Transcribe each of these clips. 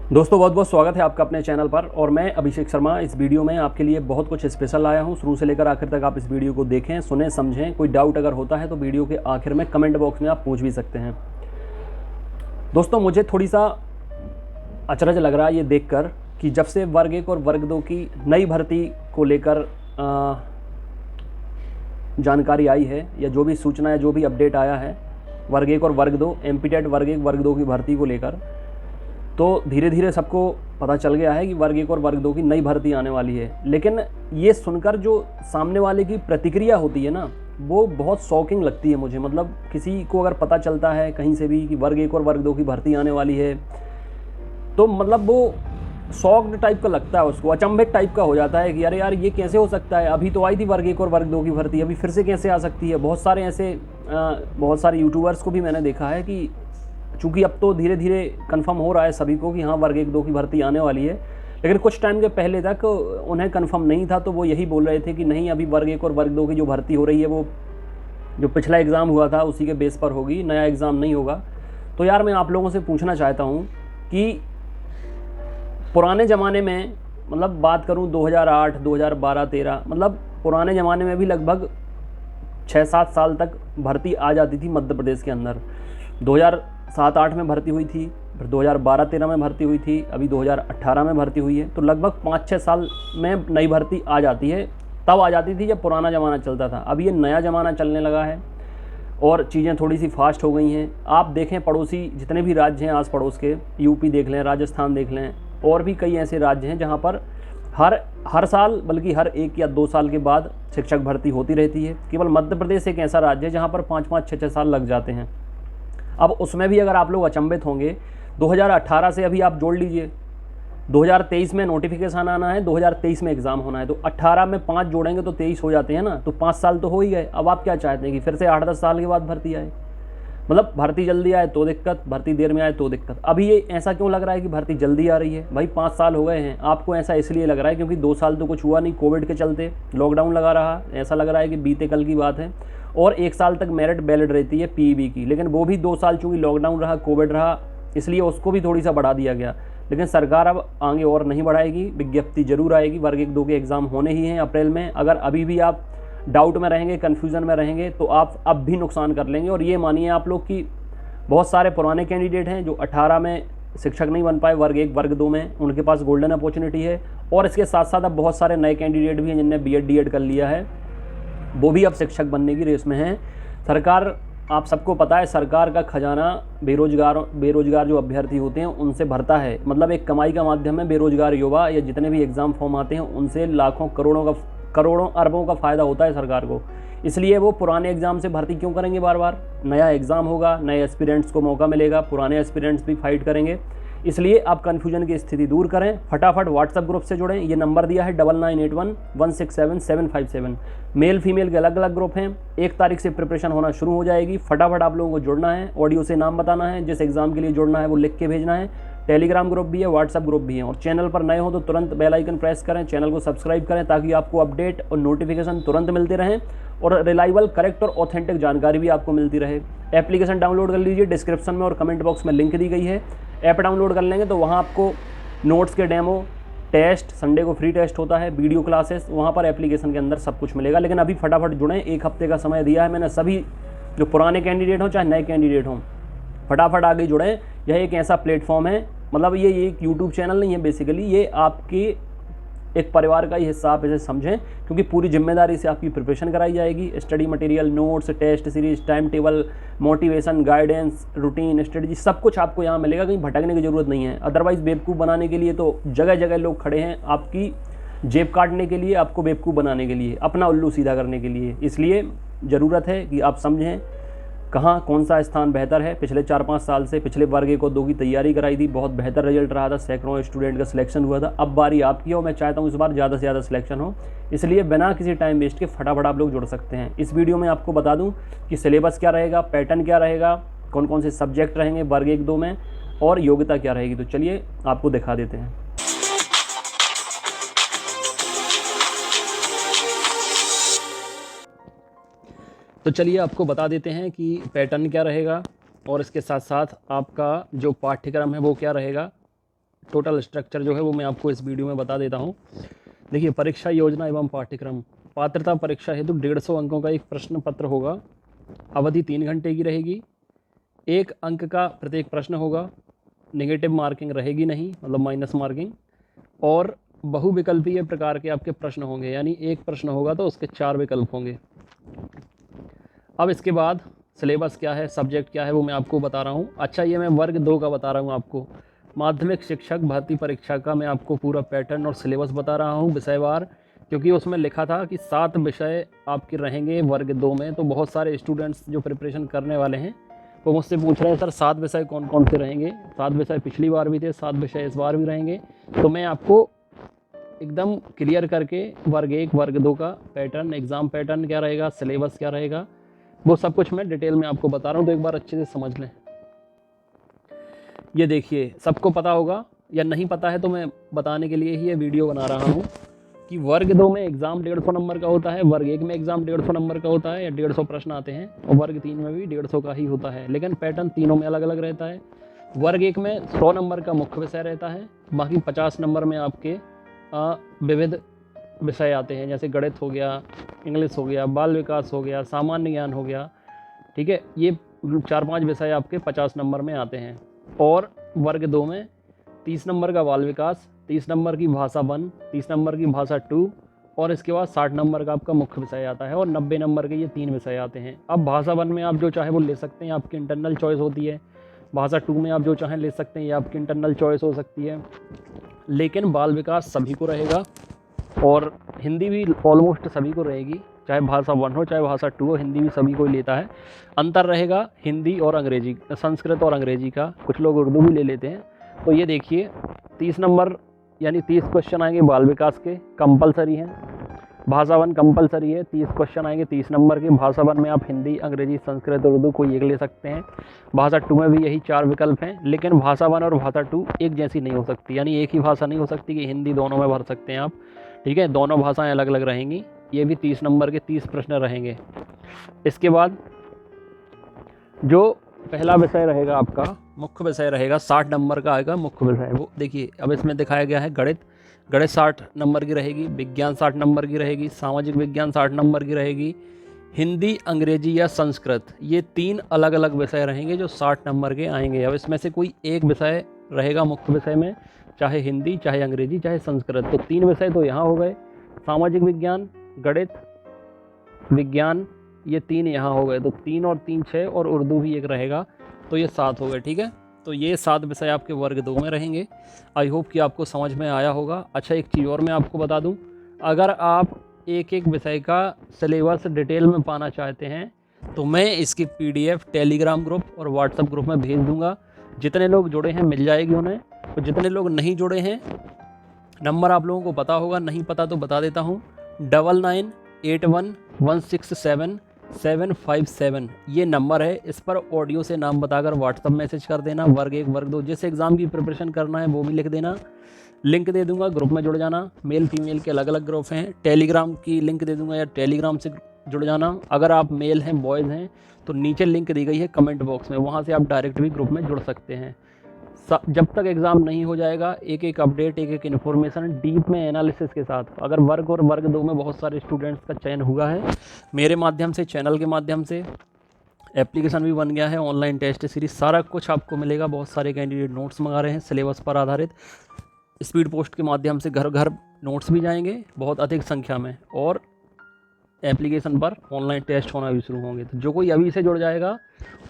दोस्तों बहुत बहुत स्वागत है आपका अपने चैनल पर। और मैं अभिषेक शर्मा इस वीडियो में आपके लिए बहुत कुछ स्पेशल लाया हूं। शुरू से लेकर आखिर तक आप इस वीडियो को देखें, सुने, समझें। कोई डाउट अगर होता है तो वीडियो के आखिर में कमेंट बॉक्स में आप पूछ भी सकते हैं। दोस्तों मुझे थोड़ी सा अचरज लग रहा है ये देखकर कि जब से वर्ग 1 और वर्ग 2 की नई भर्ती को लेकर जानकारी आई है या जो भी सूचना है, जो भी अपडेट आया है वर्ग 1 और वर्ग 2 एमपीटेट वर्ग 1 वर्ग 2 की भर्ती को लेकर, तो धीरे धीरे सबको पता चल गया है कि वर्ग 1 और वर्ग 2 की नई भर्ती आने वाली है। लेकिन ये सुनकर जो सामने वाले की प्रतिक्रिया होती है ना, वो बहुत शॉकिंग लगती है मुझे। मतलब किसी को अगर पता चलता है कहीं से भी कि वर्ग 1 और वर्ग 2 की भर्ती आने वाली है, तो मतलब वो शॉक्ड टाइप का लगता है, उसको अचंभित टाइप का हो जाता है कि अरे यार ये कैसे हो सकता है, अभी तो आई थी वर्ग 1 और वर्ग 2 की भर्ती, अभी फिर से कैसे आ सकती है। बहुत सारे यूट्यूबर्स को भी मैंने देखा है कि चूँकि अब तो धीरे धीरे कंफर्म हो रहा है सभी को कि हाँ वर्ग 1 2 की भर्ती आने वाली है, लेकिन कुछ टाइम के पहले तक उन्हें कंफर्म नहीं था, तो वो यही बोल रहे थे कि नहीं, अभी वर्ग 1 और वर्ग 2 की जो भर्ती हो रही है वो जो पिछला एग्ज़ाम हुआ था उसी के बेस पर होगी, नया एग्ज़ाम नहीं होगा। तो यार मैं आप लोगों से पूछना चाहता हूँ कि पुराने ज़माने में, मतलब बात करूँ 2008 2012 13, मतलब पुराने ज़माने में भी लगभग 6-7 साल तक भर्ती आ जाती थी मध्य प्रदेश के अंदर। 2007-8 में भर्ती हुई थी, फिर 2012-13 में भर्ती हुई थी, अभी 2018 में भर्ती हुई है। तो लगभग 5-6 साल में नई भर्ती आ जाती है। तब आ जाती थी जब पुराना ज़माना चलता था। अब ये नया ज़माना चलने लगा है और चीज़ें थोड़ी सी फास्ट हो गई हैं। आप देखें पड़ोसी जितने भी राज्य हैं आस पड़ोस के, यूपी देख लें, राजस्थान देख लें, और भी कई ऐसे राज्य हैं जहाँ पर हर साल, बल्कि हर 1 या 2 साल के बाद शिक्षक भर्ती होती रहती है। केवल मध्य प्रदेश एक ऐसा राज्य है जहाँ पर 5-5 6-6 साल लग जाते हैं। अब उसमें भी अगर आप लोग अचंभित होंगे, 2018 से अभी आप जोड़ लीजिए, 2023 में नोटिफिकेशन आना है, 2023 में एग्ज़ाम होना है, तो 18 में 5 जोड़ेंगे तो 23 हो जाते हैं ना, तो 5 साल तो हो ही गए। अब आप क्या चाहते हैं कि फिर से 8-10 साल के बाद भर्ती आए? मतलब भर्ती जल्दी आए तो दिक्कत, भर्ती देर में आए तो दिक्कत। अभी ये ऐसा क्यों लग रहा है कि भर्ती जल्दी आ रही है? भाई 5 साल हो गए हैं, आपको ऐसा इसलिए लग रहा है क्योंकि 2 साल तो कुछ हुआ नहीं, कोविड के चलते लॉकडाउन लगा रहा, ऐसा लग रहा है कि बीते कल की बात है। और 1 साल तक मेरिट वैलिड रहती है पीईबी की, लेकिन वो भी 2 साल चूँकि लॉकडाउन रहा, कोविड रहा, इसलिए उसको भी थोड़ी सा बढ़ा दिया गया। लेकिन सरकार अब आगे और नहीं बढ़ाएगी, विज्ञप्ति जरूर आएगी। वर्ग 1 2 के एग्ज़ाम होने ही हैं अप्रैल में। अगर अभी भी आप डाउट में रहेंगे, कन्फ्यूज़न में रहेंगे, तो आप अब भी नुकसान कर लेंगे। और ये मानिए आप लोग कि बहुत सारे पुराने कैंडिडेट हैं जो 18 में शिक्षक नहीं बन पाए वर्ग 1 वर्ग 2 में, उनके पास गोल्डन अपॉर्चुनिटी है। और इसके साथ साथ अब बहुत सारे नए कैंडिडेट भी हैं जिनने बीएड डीएड कर लिया है, वो भी अब शिक्षक बनने की रेस में हैं। सरकार, आप सबको पता है, सरकार का खजाना बेरोजगार जो अभ्यर्थी होते हैं उनसे भरता है। मतलब एक कमाई का माध्यम है बेरोजगार युवा, या जितने भी एग्ज़ाम फॉर्म आते हैं उनसे लाखों करोड़ों अरबों का फ़ायदा होता है सरकार को। इसलिए वो पुराने एग्ज़ाम से भर्ती क्यों करेंगे बार बार? नया एग्ज़ाम होगा, नए एस्पिरेंट्स को मौका मिलेगा, पुराने एस्पिरेंट्स भी फाइट करेंगे। इसलिए आप कन्फ्यूजन की स्थिति दूर करें, फटाफट व्हाट्सएप ग्रुप से जुड़ें। ये नंबर दिया है 9981167757। मेल फीमेल के अलग अलग ग्रुप हैं। 1 तारीख से प्रिपरेशन होना शुरू हो जाएगी। फटाफट आप लोगों को जुड़ना है, ऑडियो से नाम बताना है, जिस एग्ज़ाम के लिए जुड़ना है वो लिख के भेजना है। टेलीग्राम ग्रुप भी है, व्हाट्सएप ग्रुप भी है। और चैनल पर नए हो तो तुरंत बेल आइकन प्रेस करें, चैनल को सब्सक्राइब करें, ताकि आपको अपडेट और नोटिफिकेशन तुरंत मिलते रहें और रिलायबल, करेक्ट और ऑथेंटिक जानकारी भी आपको मिलती रहे। एप्लीकेशन डाउनलोड कर लीजिए, डिस्क्रिप्शन में और कमेंट बॉक्स में लिंक दी गई है। ऐप डाउनलोड कर लेंगे तो वहाँ आपको नोट्स के डेमो, टेस्ट, संडे को फ्री टेस्ट होता है, वीडियो क्लासेस, वहाँ पर एप्लीकेशन के अंदर सब कुछ मिलेगा। लेकिन अभी फटाफट जुड़ें, 1 हफ्ते का समय दिया है मैंने। सभी जो पुराने कैंडिडेट हों चाहे नए कैंडिडेट हों, फटाफट आगे जुड़ें। यह एक ऐसा प्लेटफॉर्म है, मतलब ये एक यूट्यूब चैनल नहीं है, बेसिकली ये आपके एक परिवार का ही हिस्सा आप इसे समझें, क्योंकि पूरी जिम्मेदारी से आपकी प्रिपरेशन कराई जाएगी। Study material, notes, test series, time table, motivation, guidance, routine, strategy, सब कुछ आपको यहाँ मिलेगा। कहीं भटकने की ज़रूरत नहीं है। अदरवाइज़ बेवकूफ़ बनाने के लिए तो जगह जगह लोग खड़े हैं, आपकी जेब काटने के लिए, आपको बेवकूफ़ बनाने के लिए, अपना उल्लू सीधा करने के लिए। इसलिए ज़रूरत है कि आप समझें कहाँ कौन सा स्थान बेहतर है। पिछले 4-5 साल से पिछले वर्ग 1 और 2 की तैयारी कराई थी, बहुत बेहतर रिजल्ट रहा था, सैकड़ों स्टूडेंट का सिलेक्शन हुआ था। अब बारी आपकी हो, मैं चाहता हूँ इस बार ज़्यादा से ज़्यादा सिलेक्शन हो। इसलिए बिना किसी टाइम वेस्ट के फटाफट आप लोग जुड़ सकते हैं। इस वीडियो में आपको बता दूँ कि सिलेबस क्या रहेगा, पैटर्न क्या रहेगा, कौन कौन से सब्जेक्ट रहेंगे वर्ग 1 2 में, और योग्यता क्या रहेगी। तो चलिए आपको दिखा देते हैं। तो चलिए आपको बता देते हैं कि पैटर्न क्या रहेगा और इसके साथ साथ आपका जो पाठ्यक्रम है वो क्या रहेगा। टोटल स्ट्रक्चर जो है वो मैं आपको इस वीडियो में बता देता हूँ। देखिए, परीक्षा योजना एवं पाठ्यक्रम। पात्रता परीक्षा हेतु 150 अंकों का एक प्रश्न पत्र होगा। अवधि 3 घंटे की रहेगी। 1 अंक का प्रत्येक प्रश्न होगा। नेगेटिव मार्किंग रहेगी नहीं, मतलब माइनस मार्किंग। और बहुविकल्पीय प्रकार के आपके प्रश्न होंगे, यानी एक प्रश्न होगा तो उसके 4 विकल्प होंगे। अब इसके बाद सिलेबस क्या है, सब्जेक्ट क्या है, वो मैं आपको बता रहा हूँ। अच्छा, ये मैं वर्ग 2 का बता रहा हूँ आपको। माध्यमिक शिक्षक भर्ती परीक्षा का मैं आपको पूरा पैटर्न और सिलेबस बता रहा हूँ विषयवार, क्योंकि उसमें लिखा था कि 7 विषय आपके रहेंगे वर्ग 2 में। तो बहुत सारे स्टूडेंट्स जो प्रिपरेशन करने वाले हैं वो मुझसे पूछ रहे हैं, सर 7 विषय कौन कौन से रहेंगे। 7 विषय पिछली बार भी थे, 7 विषय इस बार भी रहेंगे। तो मैं आपको एकदम क्लियर करके वर्ग 1 वर्ग 2 का पैटर्न, एग्ज़ाम पैटर्न क्या रहेगा, सिलेबस क्या रहेगा, वो सब कुछ मैं डिटेल में आपको बता रहा हूँ। तो एक बार अच्छे से समझ लें। ये देखिए, सबको पता होगा या नहीं पता है तो मैं बताने के लिए ही ये वीडियो बना रहा हूँ कि वर्ग 2 में एग्ज़ाम 150 नंबर का होता है, वर्ग 1 में एग्ज़ाम 150 नंबर का होता है या 150 प्रश्न आते हैं, और वर्ग 3 में भी 150 का ही होता है, लेकिन पैटर्न तीनों में अलग अलग रहता है। वर्ग 1 में 100 नंबर का मुख्य विषय रहता है, बाकी 50 नंबर में आपके विविध विषय आते हैं, जैसे गणित हो गया, इंग्लिश हो गया, बाल विकास हो गया, सामान्य ज्ञान हो गया। ठीक है, ये 4-5 विषय आपके 50 नंबर में आते हैं। और वर्ग 2 में 30 नंबर का बाल विकास, 30 नंबर की भाषा 1, 30 नंबर की भाषा 2, और इसके बाद 60 नंबर का आपका मुख्य विषय आता है, और 90 नंबर के ये 3 विषय आते हैं। अब भाषा 1 में आप जो चाहे वो ले सकते हैं, आपकी इंटरनल चॉइस होती है। भाषा 2 में आप जो चाहें ले सकते हैं, ये आपकी इंटरनल चॉइस हो सकती है। लेकिन बाल विकास सभी को रहेगा, और हिंदी भी ऑलमोस्ट सभी को रहेगी, चाहे भाषा 1 हो चाहे भाषा 2 हो, हिंदी भी सभी को लेता है। अंतर रहेगा हिंदी और अंग्रेजी, संस्कृत और अंग्रेजी का, कुछ लोग उर्दू भी ले लेते हैं। तो ये देखिए, 30 नंबर यानी 30 क्वेश्चन आएंगे बाल विकास के, कंपलसरी हैं। भाषा 1 कंपलसरी है, 30 क्वेश्चन आएंगे 30 नंबर के। भाषा 1 में आप हिंदी, अंग्रेजी, संस्कृत, उर्दू कोई एक ले सकते हैं। भाषा 2 में भी यही 4 विकल्प हैं, लेकिन भाषा 1 और भाषा 2 एक जैसी नहीं हो सकती, यानी एक ही भाषा नहीं हो सकती कि हिंदी दोनों में भर सकते हैं आप। ठीक है, दोनों भाषाएं अलग अलग रहेंगी। ये भी 30 नंबर के 30 प्रश्न रहेंगे। इसके बाद जो पहला विषय रहेगा आपका, मुख्य विषय रहेगा, 60 नंबर का आएगा मुख्य विषय। वो देखिए, अब इसमें दिखाया गया है गणित। गणित 60 नंबर की रहेगी, विज्ञान 60 नंबर की रहेगी, सामाजिक विज्ञान 60 नंबर की रहेगी, हिंदी, अंग्रेजी या संस्कृत, ये 3 अलग अलग विषय रहेंगे जो 60 नंबर के आएंगे। अब इसमें से कोई एक विषय रहेगा मुख्य विषय में, चाहे हिंदी, चाहे अंग्रेजी, चाहे संस्कृत। तो 3 विषय तो यहाँ हो गए, सामाजिक विज्ञान, गणित, विज्ञान, ये 3 यहाँ हो गए। तो 3 और 3 6, और उर्दू भी एक रहेगा, तो ये 7 हो गए। ठीक है, तो ये 7 विषय आपके वर्ग 2 में रहेंगे। आई होप कि आपको समझ में आया होगा। अच्छा, एक चीज़ और मैं आपको बता दूं, अगर आप एक एक विषय का सिलेबस डिटेल में पाना चाहते हैं तो मैं इसकी PDF टेलीग्राम ग्रुप और व्हाट्सएप ग्रुप में भेज दूंगा। जितने लोग जुड़े हैं मिल जाएगी उन्हें, तो जितने लोग नहीं जुड़े हैं, नंबर आप लोगों को पता होगा, नहीं पता तो बता देता हूँ, 9981167757 ये नंबर है। इस पर ऑडियो से नाम बताकर व्हाट्सअप मैसेज कर देना। वर्ग 1 वर्ग 2 जिस एग्ज़ाम की प्रिपरेशन करना है वो भी लिख देना। लिंक दे दूंगा, ग्रुप में जुड़ जाना। मेल फीमेल के अलग अलग ग्रुप हैं। टेलीग्राम की लिंक दे दूंगा, या टेलीग्राम से जुड़ जाना। अगर आप मेल हैं, बॉयज़ हैं, तो नीचे लिंक दी गई है कमेंट बॉक्स में, वहाँ से आप डायरेक्ट भी ग्रुप में जुड़ सकते हैं। जब तक एग्ज़ाम नहीं हो जाएगा, एक एक अपडेट, एक एक इन्फॉर्मेशन डीप में एनालिसिस के साथ। अगर वर्ग और वर्ग 2 में बहुत सारे स्टूडेंट्स का चयन हुआ है मेरे माध्यम से, चैनल के माध्यम से, एप्लीकेशन भी बन गया है, ऑनलाइन टेस्ट सीरीज, सारा कुछ आपको मिलेगा। बहुत सारे कैंडिडेट नोट्स मंगा रहे हैं सिलेबस पर आधारित, स्पीड पोस्ट के माध्यम से घर घर नोट्स भी जाएंगे बहुत अधिक संख्या में, और एप्लीकेशन पर ऑनलाइन टेस्ट होना भी शुरू होंगे। तो जो कोई अभी से जुड़ जाएगा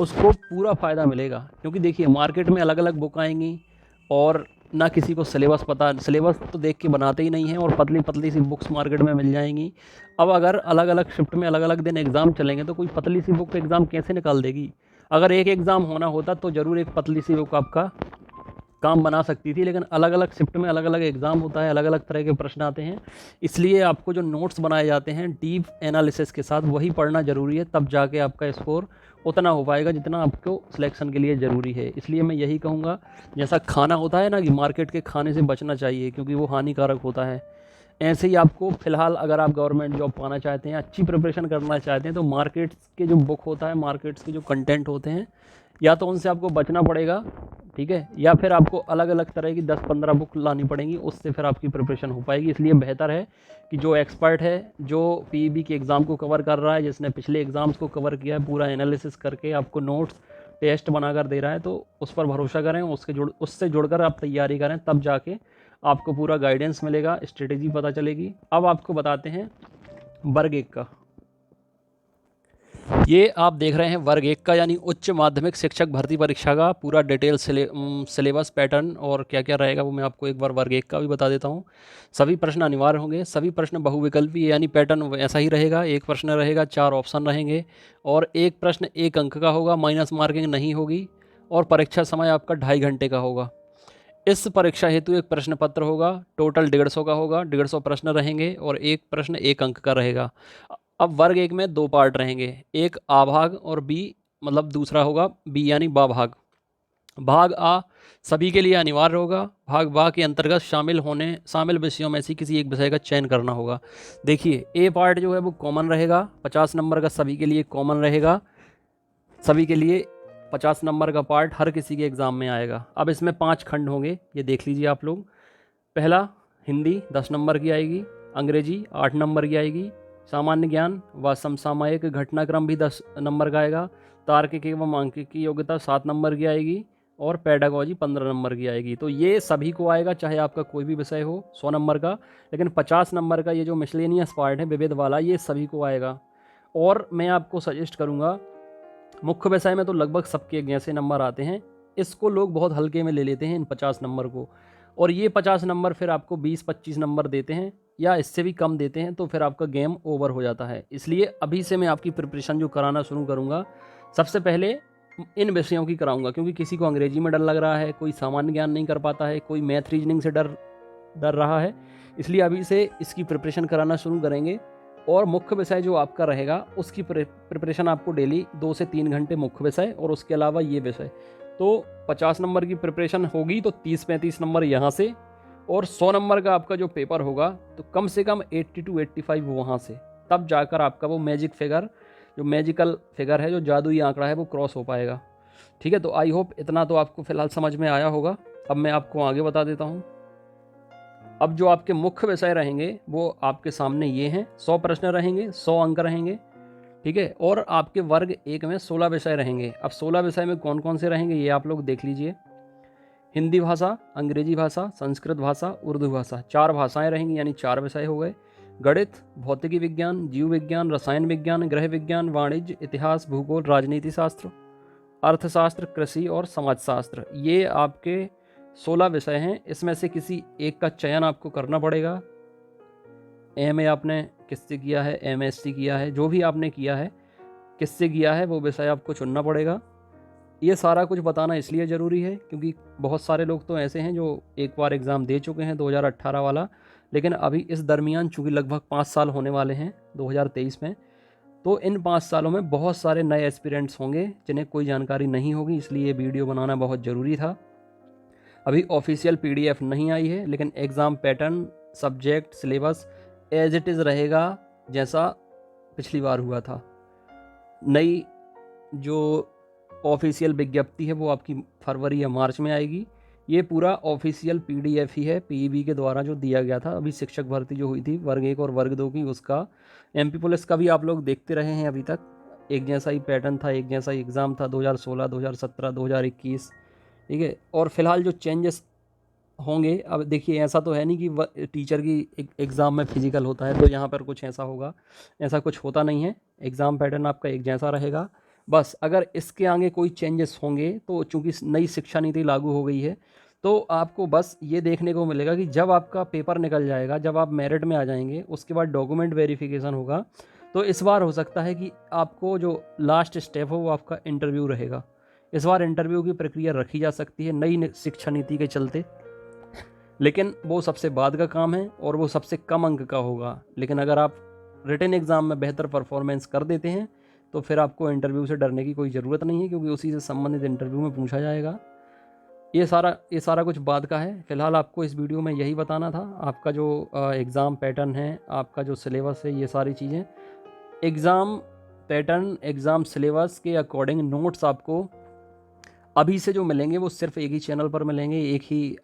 उसको पूरा फ़ायदा मिलेगा, क्योंकि देखिए मार्केट में अलग अलग बुक आएंगी और ना किसी को सिलेबस पता, सिलेबस तो देख के बनाते ही नहीं हैं, और पतली पतली सी बुक्स मार्केट में मिल जाएंगी। अब अगर अलग अलग शिफ्ट में अलग अलग दिन एग्ज़ाम चलेंगे तो कोई पतली सी बुक एग्ज़ाम कैसे निकाल देगी। अगर एक एग्ज़ाम होना होता तो ज़रूर एक पतली सी बुक आपका काम बना सकती थी, लेकिन अलग अलग शिफ्ट में अलग अलग एग्ज़ाम होता है, अलग अलग तरह के प्रश्न आते हैं। इसलिए आपको जो नोट्स बनाए जाते हैं डीप एनालिसिस के साथ, वही पढ़ना ज़रूरी है, तब जाके आपका स्कोर उतना हो पाएगा जितना आपको सिलेक्शन के लिए ज़रूरी है। इसलिए मैं यही कहूँगा, जैसा खाना होता है ना कि मार्केट के खाने से बचना चाहिए क्योंकि वो हानिकारक होता है, ऐसे ही आपको फ़िलहाल अगर आप गवर्नमेंट जॉब पाना चाहते हैं, अच्छी प्रिपरेशन करना चाहते हैं, तो मार्केट्स के जो बुक होता है, मार्केट्स के जो कंटेंट होते हैं, या तो उनसे आपको बचना पड़ेगा, ठीक है, या फिर आपको अलग अलग तरह की 10-15 बुक लानी पड़ेंगी, उससे फिर आपकी प्रिपरेशन हो पाएगी। इसलिए बेहतर है कि जो एक्सपर्ट है, जो पीईबी के एग्ज़ाम को कवर कर रहा है, जिसने पिछले एग्ज़ाम्स को कवर किया है, पूरा एनालिसिस करके आपको नोट्स टेस्ट बनाकर दे रहा है, तो उस पर भरोसा करें, उससे जुड़कर आप तैयारी करें, तब जाके आपको पूरा गाइडेंस मिलेगा, स्ट्रेटेजी पता चलेगी। अब आपको बताते हैं वर्ग 1 का। ये आप देख रहे हैं वर्ग 1 का, यानी उच्च माध्यमिक शिक्षक भर्ती परीक्षा का पूरा डिटेल सिलेबस पैटर्न और क्या क्या रहेगा वो मैं आपको एक बार वर्ग 1 का भी बता देता हूँ। सभी प्रश्न अनिवार्य होंगे, सभी प्रश्न बहुविकल्पी, यानी पैटर्न ऐसा ही रहेगा। एक प्रश्न रहेगा, 4 ऑप्शन रहेंगे और एक प्रश्न 1 अंक का होगा, माइनस मार्किंग नहीं होगी, और परीक्षा समय आपका 2.5 घंटे का होगा। इस परीक्षा हेतु एक प्रश्न पत्र होगा, टोटल 150 का होगा, 150 प्रश्न रहेंगे और एक प्रश्न 1 अंक का रहेगा। अब वर्ग 1 में 2 पार्ट रहेंगे, एक आ भाग और बी, मतलब दूसरा होगा बी यानी बा भाग। भाग आ सभी के लिए अनिवार्य होगा, भाग बा के अंतर्गत शामिल विषयों में से किसी एक विषय का चयन करना होगा। देखिए ए पार्ट जो है वो कॉमन रहेगा, 50 नंबर का सभी के लिए कॉमन रहेगा, सभी के लिए 50 नंबर का पार्ट हर किसी के एग्ज़ाम में आएगा। अब इसमें 5 खंड होंगे, ये देख लीजिए आप लोग। पहला हिंदी 10 नंबर की आएगी, अंग्रेजी 8 नंबर की आएगी, सामान्य ज्ञान व समसामयिक घटनाक्रम भी 10 नंबर का आएगा, तार्किक एवं आंकिकी योग्यता 7 नंबर की आएगी और पेडागॉजी 15 नंबर की आएगी। तो ये सभी को आएगा, चाहे आपका कोई भी विषय हो, 100 नंबर का। लेकिन 50 नंबर का ये जो मिसलेनियस पार्ट है, विविध वाला, ये सभी को आएगा। और मैं आपको सजेस्ट करूँगा, मुख्य विषय में तो लगभग सबके जैसे नंबर आते हैं, इसको लोग बहुत हल्के में ले लेते हैं इन 50 नंबर को, और ये 50 नंबर फिर आपको 20-25 नंबर देते हैं या इससे भी कम देते हैं, तो फिर आपका गेम ओवर हो जाता है। इसलिए अभी से मैं आपकी प्रिपरेशन जो कराना शुरू करूँगा, सबसे पहले इन विषयों की कराऊंगा, क्योंकि किसी को अंग्रेजी में डर लग रहा है, कोई सामान्य ज्ञान नहीं कर पाता है, कोई मैथ रीजनिंग से डर रहा है, इसलिए अभी से इसकी प्रिपरेशन कराना शुरू करेंगे। और मुख्य विषय जो आपका रहेगा उसकी प्रिपरेशन आपको डेली 2 से 3 घंटे मुख्य विषय और उसके अलावा ये विषय, तो 50 नंबर की प्रिपरेशन होगी तो 30-35 नंबर यहाँ से, और 100 नंबर का आपका जो पेपर होगा तो कम से कम 80 to 85 वहाँ से, तब जाकर आपका वो मैजिक फिगर, जो मैजिकल फिगर है, जो जादुई आंकड़ा है, वो क्रॉस हो पाएगा। ठीक है, तो आई होप इतना तो आपको फिलहाल समझ में आया होगा। अब मैं आपको आगे बता देता हूँ। अब जो आपके मुख्य विषय रहेंगे वो आपके सामने ये हैं, 100 प्रश्न रहेंगे, 100 अंक रहेंगे, ठीक है। और आपके वर्ग 1 में 16 विषय रहेंगे। अब 16 विषय में कौन कौन से रहेंगे ये आप लोग देख लीजिए। हिंदी भाषा, अंग्रेजी भाषा, संस्कृत भाषा, उर्दू भाषा, 4 भाषाएं रहेंगी, यानी 4 विषय हो गए। गणित, भौतिकी विज्ञान, जीव विज्ञान, रसायन विज्ञान, गृह विज्ञान, वाणिज्य, इतिहास, भूगोल, राजनीति शास्त्र, अर्थशास्त्र, कृषि और समाजशास्त्र, ये आपके 16 विषय हैं। इसमें से किसी एक का चयन आपको करना पड़ेगा। एमए आपने किससे किया है, एमएससी किया है, जो भी आपने किया है, किससे किया है, वो विषय आपको चुनना पड़ेगा। ये सारा कुछ बताना इसलिए ज़रूरी है क्योंकि बहुत सारे लोग तो ऐसे हैं जो एक बार एग्ज़ाम दे चुके हैं 2018 वाला, लेकिन अभी इस दरमियान चूँकि लगभग 5 साल होने वाले हैं 2023 में, तो इन 5 सालों में बहुत सारे नए एस्पिरेंट्स होंगे जिन्हें कोई जानकारी नहीं होगी, इसलिए ये वीडियो बनाना बहुत ज़रूरी था। अभी ऑफिशियल पीडीएफ नहीं आई है, लेकिन exam pattern, subject, syllabus as it is रहेगा जैसा पिछली बार हुआ था। नई जो ऑफिशियल विज्ञप्ति है वो आपकी फरवरी या मार्च में आएगी। ये पूरा ऑफिशियल पीडीएफ ही है, पीईबी के द्वारा जो दिया गया था। अभी शिक्षक भर्ती जो हुई थी वर्ग 1 और वर्ग 2 की, उसका एमपी पुलिस का भी आप लोग देखते रहे हैं अभी तक, एक जैसा ही पैटर्न था, एक जैसा ही एग्ज़ाम था 2016, 2017, 2021, ठीक है। और फिलहाल जो चेंजेस होंगे, अब देखिए ऐसा तो है नहीं कि टीचर की एग्ज़ाम में फिजिकल होता है तो यहाँ पर कुछ ऐसा होगा, ऐसा कुछ होता नहीं है। एग्ज़ाम पैटर्न आपका एक जैसा रहेगा। बस अगर इसके आगे कोई चेंजेस होंगे तो चूँकि नई शिक्षा नीति लागू हो गई है, तो आपको बस ये देखने को मिलेगा कि जब आपका पेपर निकल जाएगा, जब आप मेरिट में आ जाएंगे, उसके बाद डॉक्यूमेंट वेरिफिकेशन होगा, तो इस बार हो सकता है कि आपको जो लास्ट स्टेप हो वो आपका इंटरव्यू रहेगा। इस बार इंटरव्यू की प्रक्रिया रखी जा सकती है नई शिक्षा नीति के चलते, लेकिन वो सबसे बाद का काम है और वो सबसे कम अंक का होगा। लेकिन अगर आप रिटन एग्ज़ाम में बेहतर परफॉर्मेंस कर देते हैं तो फिर आपको इंटरव्यू से डरने की कोई ज़रूरत नहीं है, क्योंकि उसी से संबंधित इंटरव्यू में पूछा जाएगा। ये सारा कुछ बाद का है। फ़िलहाल आपको इस वीडियो में यही बताना था। आपका जो एग्ज़ाम पैटर्न है, आपका जो सिलेबस है, ये सारी चीज़ें, एग्ज़ाम पैटर्न, एग्ज़ाम सिलेबस के अकॉर्डिंग नोट्स आपको अभी से जो मिलेंगे वो सिर्फ एक ही चैनल पर मिलेंगे, एक ही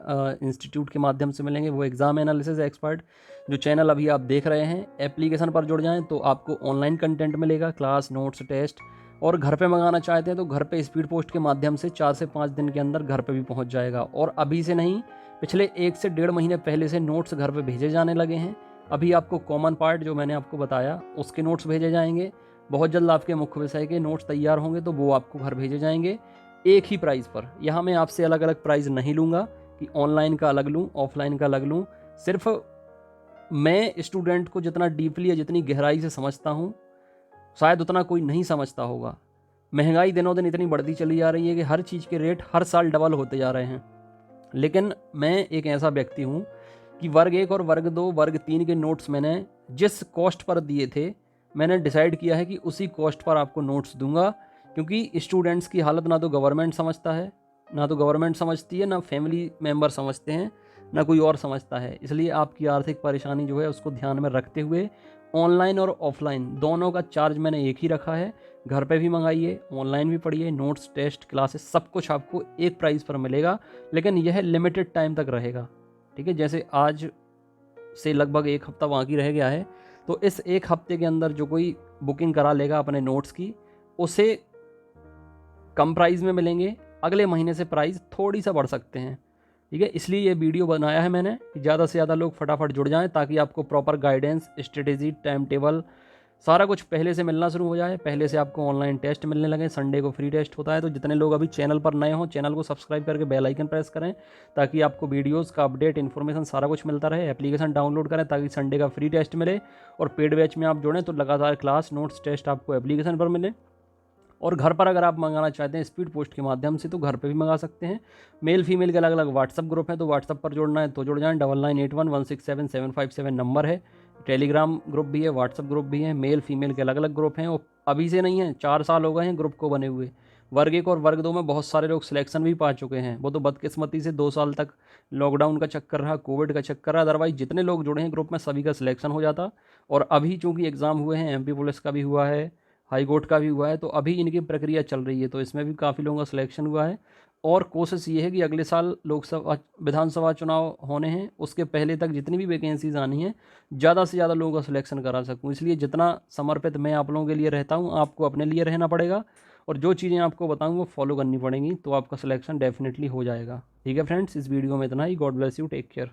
इंस्टीट्यूट के माध्यम से मिलेंगे, वो एग्ज़ाम एनालिसिस एक्सपर्ट जो चैनल अभी आप देख रहे हैं। एप्लीकेशन पर जुड़ जाएं तो आपको ऑनलाइन कंटेंट मिलेगा, क्लास नोट्स टेस्ट, और घर पे मंगाना चाहते हैं तो घर पे स्पीड पोस्ट के माध्यम से 4 से 5 दिन के अंदर घर पे भी पहुंच जाएगा। और अभी से नहीं, पिछले 1 से 1.5 महीने पहले से नोट्स घर पे भेजे जाने लगे हैं। अभी आपको कॉमन पार्ट जो मैंने आपको बताया उसके नोट्स भेजे जाएंगे। बहुत जल्द आपके मुख्य विषय के नोट्स तैयार होंगे तो वो आपको घर भेजे जाएंगे एक ही प्राइस पर। यहाँ मैं आपसे अलग अलग प्राइस नहीं लूँगा कि ऑनलाइन का अलग लूँ, ऑफलाइन का अलग लूँ। सिर्फ मैं स्टूडेंट को जितना डीपली या जितनी गहराई से समझता हूँ शायद उतना कोई नहीं समझता होगा। महंगाई दिनों दिन इतनी बढ़ती चली जा रही है कि हर चीज़ के रेट हर साल डबल होते जा रहे हैं। लेकिन मैं एक ऐसा व्यक्ति हूँ कि वर्ग 1 और वर्ग 2 वर्ग 3 के नोट्स मैंने जिस कॉस्ट पर दिए थे, मैंने डिसाइड किया है कि उसी कॉस्ट पर आपको नोट्स दूंगा। क्योंकि स्टूडेंट्स की हालत ना तो गवर्नमेंट समझता है, ना तो गवर्नमेंट समझती है, ना फैमिली मेम्बर समझते हैं, ना कोई और समझता है। इसलिए आपकी आर्थिक परेशानी जो है उसको ध्यान में रखते हुए ऑनलाइन और ऑफलाइन दोनों का चार्ज मैंने एक ही रखा है। घर पे भी मंगाइए, ऑनलाइन भी पढ़िए, नोट्स टेस्ट क्लासेस सब कुछ आपको एक प्राइस पर मिलेगा। लेकिन यह लिमिटेड टाइम तक रहेगा, ठीक है। जैसे आज से लगभग 1 हफ्ता बाकी रह गया है, तो इस 1 हफ्ते के अंदर जो कोई बुकिंग करा लेगा अपने नोट्स की, उसे कम प्राइस में मिलेंगे। अगले महीने से प्राइस थोड़ी सा बढ़ सकते हैं, ठीक है। इसलिए ये वीडियो बनाया है मैंने कि ज़्यादा से ज़्यादा लोग फटाफट जुड़ जाएं ताकि आपको proper guidance, strategy, time table सारा कुछ पहले से मिलना शुरू हो जाए। पहले से आपको ऑनलाइन टेस्ट मिलने लगे, संडे को फ्री टेस्ट होता है। तो जितने लोग अभी चैनल पर नए हों, चैनल को सब्सक्राइब करके बेल आइकन प्रेस करें ताकि आपको वीडियोस का अपडेट, इन्फॉर्मेशन सारा कुछ मिलता रहे। एप्लीकेशन डाउनलोड करें ताकि संडे का फ्री टेस्ट मिले, और पेड बैच में आप जुड़ें तो लगातार क्लास, नोट्स, टेस्ट आपको एप्लीकेशन पर मिले। और घर पर अगर आप मंगाना चाहते हैं स्पीड पोस्ट के माध्यम से तो घर पे भी मंगा सकते हैं। मेल फीमेल के अलग अलग व्हाट्सअप ग्रुप हैं, तो व्हाट्सअप पर जुड़ना है तो जुड़ जाएं। 9981167757 नंबर है। टेलीग्राम ग्रुप भी है, व्हाट्सअप ग्रुप भी है, मेल फीमेल के अलग अलग ग्रुप हैं। और अभी से नहीं है, 4 साल हो गए हैं ग्रुप को बने हुए। वर्ग 1 और वर्ग 2 में बहुत सारे लोग सिलेक्शन भी पा चुके हैं। वो तो बदकिस्मती से 2 साल तक लॉकडाउन का चक्कर रहा, कोविड का चक्कर रहा, अदरवाइज जितने लोग जुड़े हैं ग्रुप में सभी का सिलेक्शन हो जाता। और अभी चूँकि एग्ज़ाम हुए हैं, MP पुलिस का भी हुआ है, हाई कोर्ट का भी हुआ है, तो अभी इनकी प्रक्रिया चल रही है, तो इसमें भी काफ़ी लोगों का सिलेक्शन हुआ है। और कोशिश ये है कि अगले साल लोकसभा, विधानसभा चुनाव होने हैं, उसके पहले तक जितनी भी वैकेंसीज आनी हैं ज़्यादा से ज़्यादा लोगों का सिलेक्शन करा सकूं। इसलिए जितना समर्पित मैं आप लोगों के लिए रहता हूं, आपको अपने लिए रहना पड़ेगा, और जो चीज़ें आपको बताऊँ वो फॉलो करनी पड़ेंगी, तो आपका सिलेक्शन डेफिनेटली हो जाएगा। ठीक है फ्रेंड्स, इस वीडियो में इतना ही। God bless you, take care.